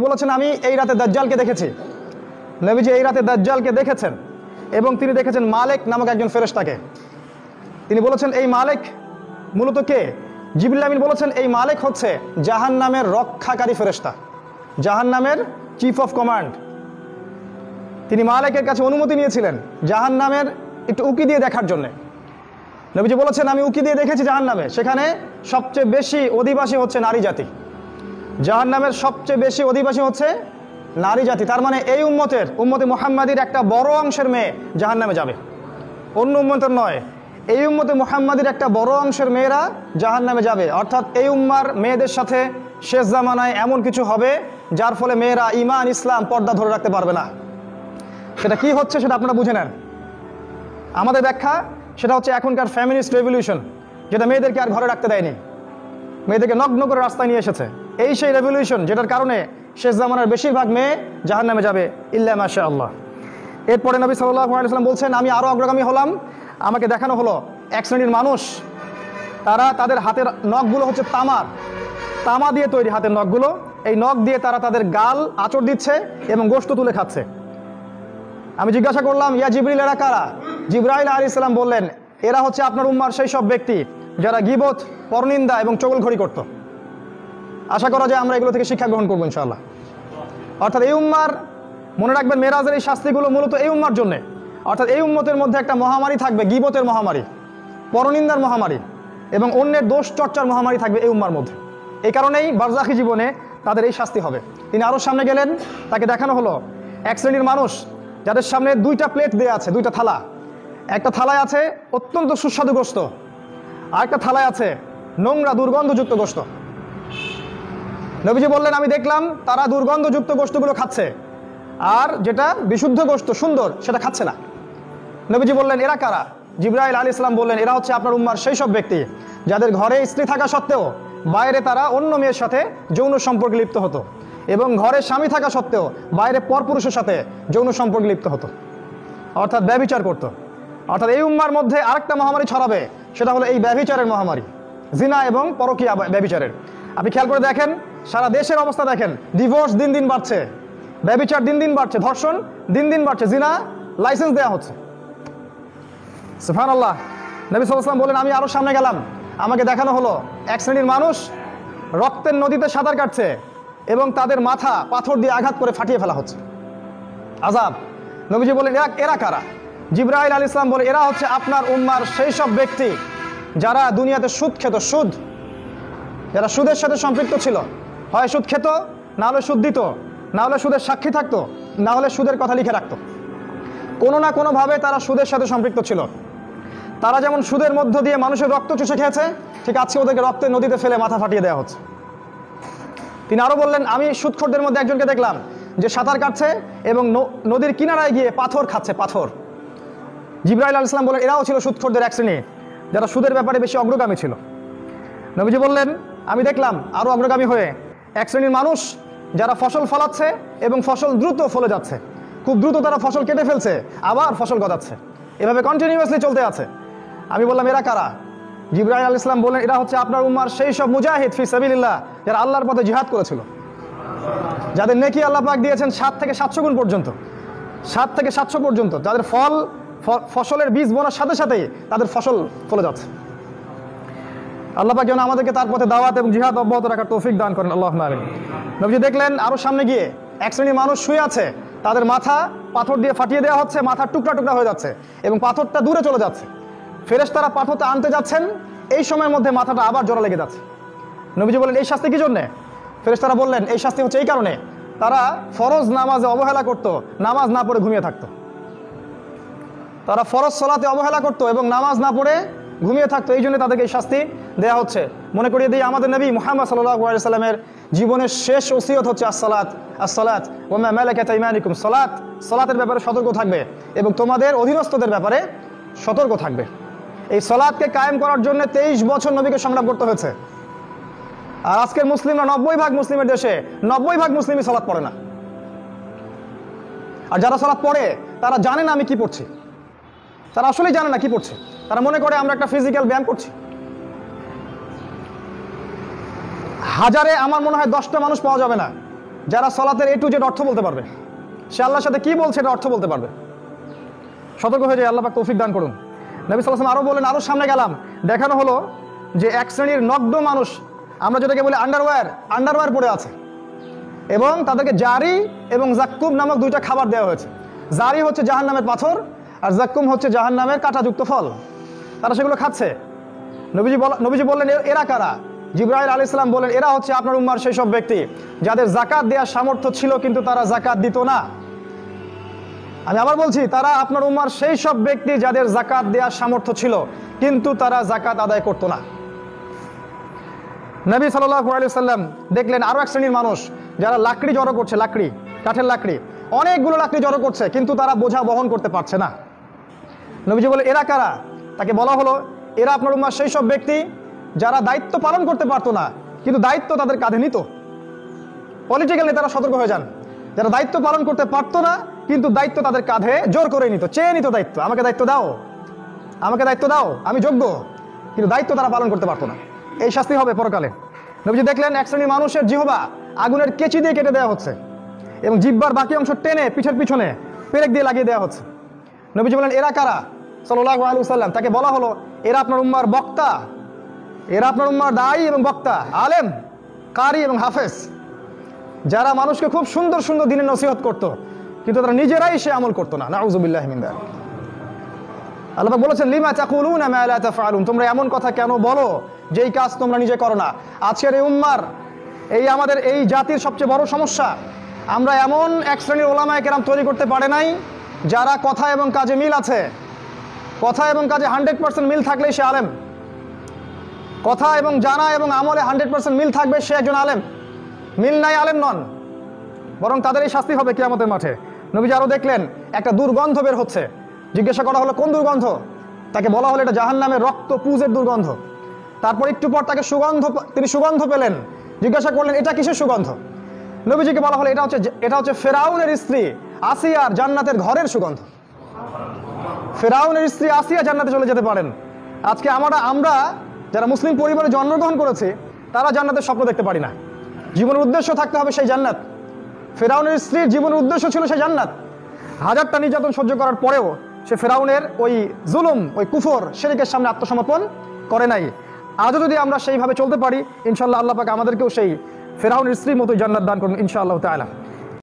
বলেছেন আমি এই রাতে দাজ্জালকে দেখেছি। নবীজি এই রাতে দাজ্জালকে দেখেছেন এবং তিনি দেখেছেন মালিক নামক একজন ফেরেশতাকে। তিনি বলেছেন এই মালিক মূলত কে? জিবরিল আমিন বলেছেন এই মালিক হচ্ছে জাহান্নামের রক্ষাকারী ফেরেশতা, জাহান্নামের চিফ অফ কমান্ড। তিনি মালিকের কাছে অনুমতি নিয়েছিলেন জাহান্নামের একটু উকি দিয়ে দেখার জন্য। নবীজি বলেছেন আমি উকি দিয়ে দেখেছি জাহান্নামে, সেখানে সবচেয়ে বেশি অধিবাসী হচ্ছে নারী জাতি। জাহান্নামের সবচেয়ে বেশি অধিবাসী হচ্ছে নারী জাতি। তার মানে এই উম্মতে মুহাম্মাদির একটা বড় অংশের মেয়ে জাহান্নামে যাবে, অন্য উম্মতের নয়। এই উম্মতে মুহাম্মাদির একটা বড় অংশের মেয়েরা জাহান্নামে যাবে। অর্থাৎ এই উম্মার মেয়েদের সাথে শেষ জামানায় এমন কিছু হবে যার ফলে মেয়েরা ঈমান ইসলাম পর্দা ধরে রাখতে পারবে না। সেটা কি হচ্ছে সেটা আপনারা বুঝে নেন। আমাদের ব্যাখ্যা সেটা হচ্ছে এখনকার ফেমিনিস্ট রেভলিউশন, যেটা মেয়েদেরকে আর ঘরে রাখতে দেয়নি, মেয়েদেরকে নগ্ন করে রাস্তায় নিয়ে এসেছে। এই সেই রেভলিউশন যেটার কারণে শেষ জামানার বেশিরভাগ মেয়ে জাহান্নামে যাবে ইল্লা মাশাআল্লাহ। এরপরে নবী সাল্লাল্লাহু আলাইহি ওয়াসাল্লাম বলছেন আমি আরও অগ্রগামী হলাম, আমাকে দেখানো হলো এক শ্রেণীর মানুষ, তাদের হাতের নখগুলো হচ্ছে তামা দিয়ে তৈরি হাতের নখগুলো। এই নখ দিয়ে তারা তাদের গাল আঁচড় দিচ্ছে এবং গোশত তুলে খাচ্ছে। আমি জিজ্ঞাসা করলাম ইয়া জিবরিল এরা কারা? জিবরাইল আলাইহিস সালাম বললেন এরা হচ্ছে আপনার উম্মার সেই সব ব্যক্তি যারা গীবত, পরনিন্দা এবং চগলখড়ি করত। আশা করা যায় আমরা এগুলো থেকে শিক্ষা গ্রহণ করবো ইনশাআল্লাহ। অর্থাৎ এই উম্মার মনে রাখবেন মেরাজের এই শাস্তিগুলো মূলত এই উম্মার জন্যে। অর্থাৎ এই উম্মতের মধ্যে একটা মহামারী থাকবে, গীবতের মহামারী, পরনিন্দার মহামারী এবং অন্যের দোষ চর্চার মহামারী থাকবে এই উম্মার মধ্যে। এই কারণেই বারজাখী জীবনে তাদের এই শাস্তি হবে। তিনি আরও সামনে গেলেন, তাকে দেখানো হলো এক শ্রেণীর মানুষ যাদের সামনে দুইটা প্লেট দেওয়া আছে, দুইটা থালা। একটা থালায় আছে অত্যন্ত সুস্বাদু গোশত, আর একটা থালায় আছে নোংরা দুর্গন্ধযুক্ত গোশত। নবীজি বললেন আমি দেখলাম তারা দুর্গন্ধযুক্ত গোশতগুলো খাচ্ছে, আর যেটা বিশুদ্ধ গোশত সুন্দর সেটা খাচ্ছে না। নবীজি বললেন এরা কারা? জিবরাইল আলাইহিস সালাম বললেন এরা হচ্ছে আপনার উম্মার সেই সব ব্যক্তি যাদের ঘরে স্ত্রী থাকা সত্ত্বেও বাইরে তারা অন্য মেয়ের সাথে যৌন সম্পর্কে লিপ্ত হতো, এবং ঘরে স্বামী থাকা সত্ত্বেও বাইরে পরপুরুষের সাথে যৌন সম্পর্কে লিপ্ত হতো, অর্থাৎ ব্যভিচার করত। অর্থাৎ এই উম্মার মধ্যে আরেকটা মহামারী ছড়াবে, সেটা হলো এই ব্যভিচারের মহামারী, জিনা এবং পরকীয়া ব্যভিচারের। আপনি খেয়াল করে দেখেন সারা দেশের অবস্থা দেখেন, ডিভোর্স দিন দিন বাড়ছে, ব্যভিচার দিন দিন বাড়ছে, ধর্ষণ দিন দিন বাড়ছে, জিনা লাইসেন্স দেওয়া হচ্ছে। সুবহানাল্লাহ। নবী সাল্লাল্লাহু আলাইহি ওয়াসাল্লাম বলেন আমি আরও সামনে গেলাম, আমাকে দেখানো হলো এক শ্রেণীর মানুষ রক্তের নদীতে সাঁতার কাটছে এবং তাদের মাথা পাথর দিয়ে আঘাত করে ফাটিয়ে ফেলা হচ্ছে। আযাব। নবীজি বলেন এরা কারা? জিবরাইল আলাইহিস সালাম বলে এরা হচ্ছে আপনার উম্মার সেই সব ব্যক্তি যারা দুনিয়াতে সুদ খেত, যারা সুদের সাথে সম্পৃক্ত ছিল। হয় সুদ খেত, না হলে সুদ দিত, না হলে সুদের সাক্ষী থাকতো, না হলে সুদের কথা লিখে রাখতো। কোনো না কোনোভাবে তারা সুদের সাথে সম্পৃক্ত ছিল। তারা যেমন সুদের মধ্য দিয়ে মানুষের রক্ত চুষে খেয়েছে, ঠিক আজকে ওদেরকে রক্তের নদীতে ফেলে মাথা ফাটিয়ে দেওয়া হচ্ছে। তিনি আরও বললেন আমি সুদখোরদের মধ্যে একজনকে দেখলাম যে সাঁতার কাটছে এবং নদীর কিনারায় গিয়ে পাথর খাচ্ছে, পাথর। জিবরাইল আলাইহিস সালাম বলেন এরাও ছিল সুদখোরদের এক শ্রেণী যারা সুদের ব্যাপারে বেশি অগ্রগামী ছিল। নবীজি বললেন আমি দেখলাম আরও অগ্রগামী হয়ে এক শ্রেণীর মানুষ যারা ফসল ফলাচ্ছে এবং ফসল দ্রুত ফলে যাচ্ছে, খুব দ্রুত তারা ফসল কেটে ফেলছে, আবার ফসল গজাচ্ছে, এভাবে কন্টিনিউয়াসলি চলতে আছে। আমি বললাম এরা কারা? জিবরাইল আলাইহিস সালাম বললেন এরা হচ্ছে আপনার উম্মার সেই সব মুজাহিদ ফি সাবিলিল্লাহ যারা আল্লাহর পথে জিহাদ করেছিল, যাদের নেকি আল্লাহ পাক দিয়েছেন 7 থেকে 700 গুণ পর্যন্ত, 7 থেকে 700 পর্যন্ত, যাদের ফসলের বীজ বোনার সাথে সাথেই তাদের ফসল ফলে যাচ্ছে। আল্লাহ পাক যেন আমাদেরকে তার পথে দাওয়াত এবং জিহাদ অব্যাহত রাখার তৌফিক দান করেন, আল্লাহুম্মা আমিন। নবীজি দেখলেন আরও সামনে গিয়ে এক শ্রেণীর মানুষ শুয়ে আছে, তাদের মাথা পাথর দিয়ে ফাটিয়ে দেওয়া হচ্ছে, মাথার টুকরা টুকরা হয়ে যাচ্ছে এবং পাথরটা দূরে চলে যাচ্ছে। ফেরেশতারা পাথরটা আনতে যাচ্ছেন, এই সময়ের মধ্যে মাথাটা আবার জোড়া লেগে যাচ্ছে। নবীজি বললেন এই শাস্তি কি জন্যে? ফেরেশতারা বললেন এই শাস্তি হচ্ছে এই কারণে তারা ফরজ নামাজে অবহেলা করত, নামাজ না পড়ে ঘুমিয়ে থাকতো। তারা ফরজ সালাতে অবহেলা করত এবং নামাজ না পড়ে ঘুমিয়ে থাকতো, এই জন্য তাদেরকে এই শাস্তি দেওয়া হচ্ছে। মনে করিয়ে দিই আমাদের নবী মুহাম্মদ সাল্লাল্লাহু আলাইহি ওয়াসাল্লামের জীবনের শেষ ওসিয়ত হচ্ছে আসসালাত ওয়া মা মালাকাত আইমানুকুম, সালাতের ব্যাপারে সতর্ক থাকবে এবং তোমাদের অধীনস্থদের ব্যাপারে সতর্ক থাকবে। এই সালাতকে কায়েম করার জন্য 23 বছর নবীকে সংগ্রাম করতে হয়েছে। আর আজকের মুসলিমরা 90% মুসলিমের দেশে 90% মুসলিমই সালাত পড়ে না। আর যারা সালাত পড়ে তারা জানে না আমি কি পড়ছি, তারা আসলেই জানে না কি পড়ছে। তারা মনে করে আমরা একটা ফিজিক্যাল ব্যায়াম করছি। হাজারে আমার মনে হয় 10টা মানুষ পাওয়া যাবে না যারা সলাতের A to Z অর্থ বলতে পারবে, সে আল্লাহর সাথে কি বলছে এটা অর্থ বলতে পারবে। সতর্ক হয়ে যায়, আল্লাহ পাক তৌফিক দান করুন। নবী সাল্লাল্লাহু আলাইহি ওয়াসাল্লাম আরও বললেন, আরও সামনে গেলাম, দেখানো হলো যে এক শ্রেণীর নগ্ন মানুষ, আমরা যেটাকে বলি আন্ডারওয়্যার পরে আছে, এবং তাদেরকে জারি এবং জাক্কুম নামক দুইটা খাবার দেওয়া হয়েছে। জারি হচ্ছে জাহান্নামের পাথর, আর জাক্কুম হচ্ছে জাহান্নামের কাঁটাযুক্ত ফল। তারা সেগুলো খাচ্ছে। নবীজি বললেন, এরা কারা? জিবরাইল আলাইহিস সালাম বললেন, এরা হচ্ছে আপনার উম্মার সেই সব ব্যক্তি যাদের জাকাত দেওয়ার সামর্থ্য ছিল কিন্তু তারা জাকাত দিত না। আমি আবার বলছি, তারা আপনার উম্মার সেই সব ব্যক্তি যাদের জাকাত দেওয়ার সামর্থ্য ছিল কিন্তু তারা জাকাত আদায় করতো না। নবী সাল্লাল্লাহু আলাইহি ওয়াসাল্লাম দেখলেন আরো এক শ্রেণীর মানুষ যারা লাকড়ি জড়ো করছে, কাঠের লাকড়ি, অনেকগুলো লাকড়ি জড়ো করছে কিন্তু তারা বোঝা বহন করতে পারছে না। নবীজি বলে, এরা কারা? তাকে বলা হলো, এরা আপনার উম্মার সেই সব ব্যক্তি যারা দায়িত্ব পালন করতে পারতো না কিন্তু দায়িত্ব তাদের কাঁধে নিত। পলিটিক্যাল নেতারা সতর্ক হয়ে যান, যারা দায়িত্ব পালন করতে পারতো না কিন্তু দায়িত্ব তাদের কাঁধে জোর করে নিত, চেয়ে নিত দায়িত্ব, আমাকে দায়িত্ব দাও, আমি যোগ্য, কিন্তু দায়িত্ব তারা পালন করতে পারতো না। এই শাস্তি হবে পরকালে। নবীজি দেখলেন এক শ্রেণীর মানুষের জিহ্বা আগুনের কেচি দিয়ে কেটে দেওয়া হচ্ছে এবং জিহ্বার বাকি অংশ টেনে পিঠের পিছনে পেরেক দিয়ে লাগিয়ে দেওয়া হচ্ছে। নবীজি বলেন, এরা কারা? সাল্লাল্লাহু আলাইহি ওয়াসাল্লাম তাকে বলা হলো, এরা আপনার উম্মার বক্তা, এরা আপনার উম্মার দায়ী এবং বক্তা, আলেম, কারি এবং হাফেজ, যারা মানুষকে খুব সুন্দর সুন্দর দিনের নসিহত করতো কিন্তু তারা নিজেরাই সে আমল করতো না। নাউযুবিল্লাহি মিন যালিক। আল্লাহ পাক বলেছেন, লিমা তাকুলুনা মা লা তাফআলুন, তোমরা এমন কথা কেন বলো যেই কাজ তোমরা নিজে করো না। আজকের এই উম্মার, আমাদের এই জাতির সবচেয়ে বড় সমস্যা, আমরা এমন এক শ্রেণীর ওলামায়ে কেরাম তৈরি করতে পারে নাই যারা কথা এবং কাজে মিল আছে। কথা এবং কাজে 100% মিল থাকলেই সে আলেম, কথা এবং জানা এবং আমলে 100% মিল থাকবে সে একজন আলেম। মিল নাই, আলেম নন, বরং তাদের এই শাস্তি হবে কিয়ামতের মাঠে। নবীজি আরও দেখলেন একটা দুর্গন্ধ বের হচ্ছে। জিজ্ঞাসা করা হলো, কোন দুর্গন্ধ? তাকে বলা হলো, এটা জাহান্নামের রক্ত পুজের দুর্গন্ধ। তারপর একটু পর তাকে তিনি সুগন্ধ পেলেন। জিজ্ঞাসা করলেন, এটা কিসের সুগন্ধ? নবীজিকে বলা হলো, এটা হচ্ছে ফেরাউনের স্ত্রী আসিয়ার জান্নাতের ঘরের সুগন্ধ। ফেরাউনের স্ত্রী আসিয়া জান্নাতে চলে যেতে পারেন। আজকে আমরা যারা মুসলিম পরিবারে জন্মগ্রহণ করেছি তারা জান্নাতের স্বপ্ন দেখতে পারি না। জীবনের উদ্দেশ্য থাকতে হবে সেই জান্নাত। ফেরাউনের স্ত্রীর জীবনের উদ্দেশ্য ছিল সেই জান্নাত। হাজারটা নির্যাতন সহ্য করার পরেও সে ফেরাউনের ওই জুলুম, ওই কুফর, শিরকের সামনে আত্মসমর্পণ করে নাই। আজও যদি আমরা সেইভাবে চলতে পারি, ইনশাআল্লাহ আল্লাহ পাক আমাদেরকেও সেই ফেরাউনের স্ত্রীর মতো জান্নাত দান করুন ইনশাআল্লাহ তাআলা।